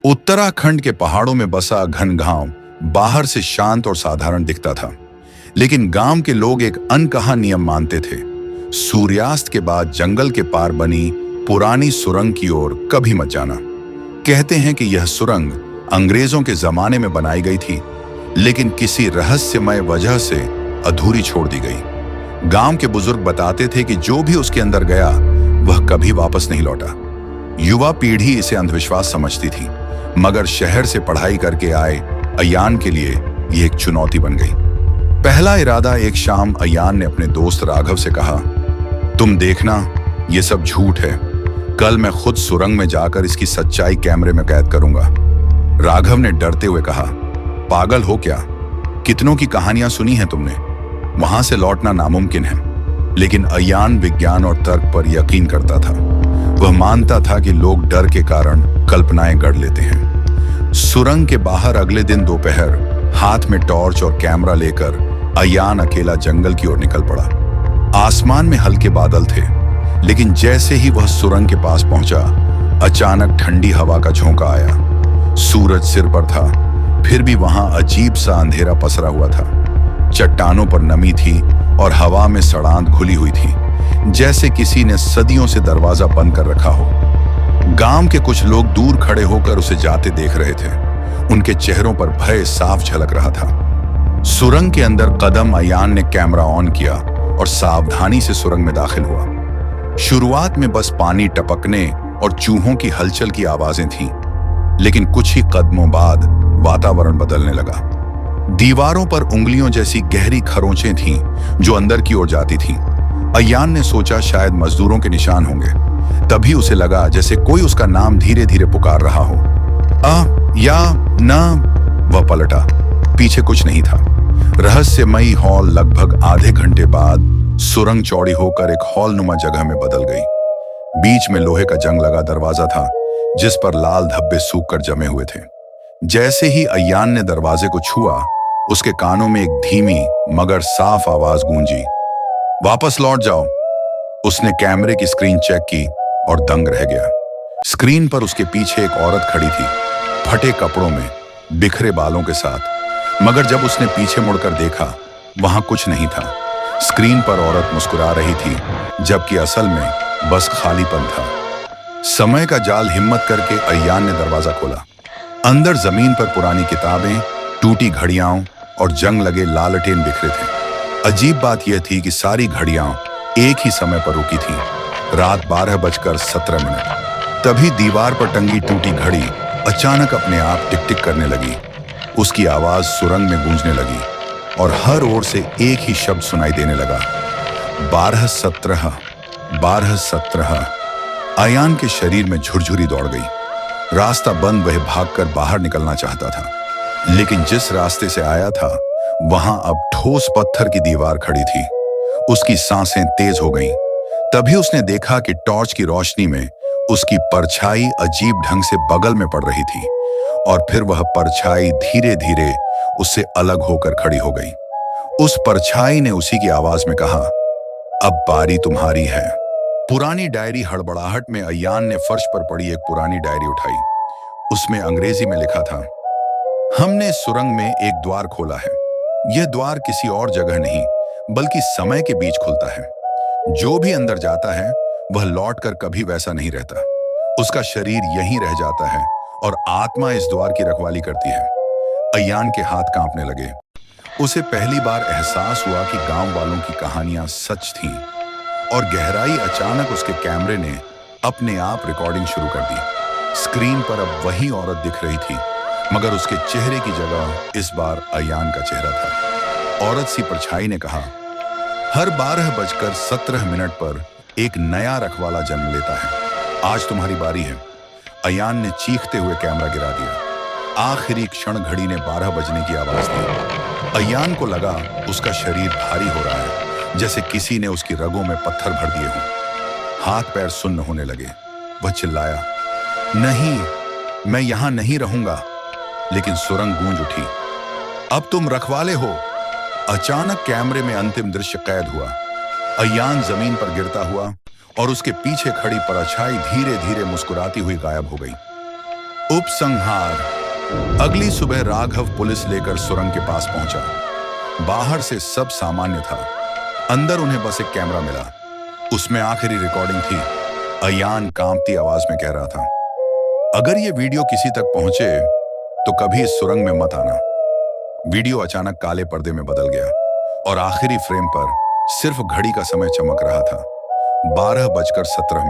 उत्तराखंड के पहाड़ों में बसा घन गांव बाहर से शांत और साधारण दिखता था, लेकिन गांव के लोग एक अनकहा नियम मानते थे। सूर्यास्त के बाद जंगल के पार बनी पुरानी सुरंग की ओर कभी मत जाना। कहते हैं कि यह सुरंग अंग्रेजों के जमाने में बनाई गई थी, लेकिन किसी रहस्यमय वजह से अधूरी छोड़ दी गई। गांव के बुजुर्ग बताते थे कि जो भी उसके अंदर गया वह कभी वापस नहीं लौटा। युवा पीढ़ी इसे अंधविश्वास समझती थी, मगर शहर से पढ़ाई करके आए अयान के लिए यह एक चुनौती बन गई। पहला इरादा एक शाम अयान ने अपने दोस्त राघव से कहा, तुम देखना ये सब झूठ है, कल मैं खुद सुरंग में जाकर इसकी सच्चाई कैमरे में कैद करूंगा। राघव ने डरते हुए कहा, पागल हो क्या, कितनों की कहानियां सुनी हैं तुमने, वहां से लौटना नामुमकिन है। लेकिन अयान विज्ञान और तर्क पर यकीन करता था। वह मानता था कि लोग डर के कारण कल्पनाएं गढ़ लेते हैं। सुरंग के बाहर अगले दिन दोपहर हाथ में टॉर्च और कैमरा लेकर अयान अकेला जंगल की ओर निकल पड़ा। आसमान में हल्के बादल थे, लेकिन जैसे ही वह सुरंग के पास पहुंचा, अचानक ठंडी हवा का झोंका आया। सूरज सिर पर था, फिर भी वहां अजीब सा अंधेरा पसरा हुआ था। चट्टानों पर नमी थी और हवा में सड़ांध घुली हुई थी, जैसे किसी ने सदियों से दरवाजा बंद कर रखा हो। गांव के कुछ लोग दूर खड़े होकर उसे जाते देख रहे थे। उनके चेहरों पर भय साफ झलक रहा था। सुरंग के अंदर कदम अयान ने कैमरा ऑन किया और सावधानी से सुरंग में दाखिल हुआ। शुरुआत में बस पानी टपकने और चूहों की हलचल की आवाजें थीं, लेकिन कुछ ही कदमों बाद वातावरण बदलने लगा। दीवारों पर उंगलियों जैसी गहरी खरोंचें थीं जो अंदर की ओर जाती थीं। अयान ने सोचा शायद मजदूरों के निशान होंगे। तभी उसे लगा जैसे कोई उसका नाम धीरे धीरे पुकार रहा हो। या ना। वह पलटा, पीछे कुछ नहीं था। रहस्यमयी हॉल लगभग आधे घंटे बाद सुरंग चौड़ी होकर एक हॉल नुमा जगह में बदल गई। बीच में लोहे का जंग लगा दरवाजा था, जिस पर लाल धब्बे सूख कर जमे हुए थे। जैसे ही अयान ने दरवाजे को छुआ, उसके कानों में एक धीमी मगर साफ आवाज गूंजी, वापस लौट जाओ। उसने कैमरे की स्क्रीन चेक की और दंग रह गया। स्क्रीन पर उसके पीछे एक औरत खड़ी थी, फटे कपड़ों में, बिखरे बालों के साथ। मगर जब उसने पीछे मुड़कर देखा, वहां कुछ नहीं था। स्क्रीन पर औरत मुस्कुरा रही थी, जबकि असल में बस खालीपन था। समय का जाल हिम्मत करके अयान ने दरवाजा खोला। अंदर जमीन पर पुरानी किताबें, टूटी घड़ियां और जंग लगे लालटेन बिखरे थे। अजीब बात यह थी कि सारी घड़ियां एक ही समय पर रुकी थीं, रात 12:17। तभी दीवार पर टंगी टूटी घड़ी अचानक अपने आप टिक टिक करने लगी। उसकी आवाज सुरंग में गूंजने लगी और हर ओर से एक ही शब्द सुनाई देने लगा, 12:17, 12:17। अयान के शरीर में झुरझुरी दौड़ गई। रास्ता बंद, वह भागकर बाहर निकलना चाहता था, लेकिन जिस रास्ते से आया था वहां अब ठोस पत्थर की दीवार खड़ी थी। उसकी सांसें तेज हो गईं। तभी उसने देखा कि टॉर्च की रोशनी में उसकी परछाई अजीब ढंग से बगल में पड़ रही थी, और फिर वह परछाई धीरे धीरे उससे अलग होकर खड़ी हो गई। उस परछाई ने उसी की आवाज में कहा, अब बारी तुम्हारी है। पुरानी डायरी। हड़बड़ाहट में अयान ने फर्श पर पड़ी एक पुरानी डायरी उठाई। उसमें अंग्रेजी में लिखा था, हमने सुरंग में एक द्वार खोला है। यह द्वार किसी और जगह नहीं बल्कि समय के बीच खुलता है। जो भी अंदर जाता है वह लौटकर कभी वैसा नहीं रहता। उसका शरीर यहीं रह जाता है और आत्मा इस द्वार की रखवाली करती है। अयान के हाथ कांपने लगे। उसे पहली बार एहसास हुआ कि गांव वालों की कहानियां सच थीं, और गहराई अचानक उसके कैमरे ने अपने आप रिकॉर्डिंग शुरू कर दी। स्क्रीन पर अब वही औरत दिख रही थी, मगर उसके चेहरे की जगह इस बार अयान का चेहरा था। औरत सी परछाई ने कहा, हर 12:17 पर एक नया रखवाला जन्म लेता है। आज तुम्हारी बारी है। अयान ने चीखते हुए कैमरा गिरा दिया। आखिरी क्षण घड़ी ने 12 बजने की आवाज दी। अयान को लगा उसका शरीर भारी हो रहा है, जैसे किसी ने उसकी रगों में पत्थर भर दिए हों। हाथ पैर सुन्न होने लगे। वह चिल्लाया, नहीं, मैं यहां नहीं रहूंगा। लेकिन सुरंग गूंज उठी, अब तुम रखवाले हो। अचानक कैमरे में अंतिम दृश्य कैद हुआ। अयान जमीन पर गिरता हुआ और उसके पीछे खड़ी परछाई धीरे धीरे मुस्कुराती हुई गायब हो गई। उपसंहार। अगली सुबह राघव पुलिस लेकर सुरंग के पास पहुंचा। बाहर से सब सामान्य था, अंदर उन्हें बस एक कैमरा मिला। उसमें आखिरी रिकॉर्डिंग थी। अयान कांपती आवाज में कह रहा था, अगर ये वीडियो किसी तक पहुंचे तो कभी इस सुरंग में मत आना। वीडियो अचानक काले पर्दे में बदल गया और आखिरी फ्रेम पर सिर्फ घड़ी का समय चमक रहा था, 12:17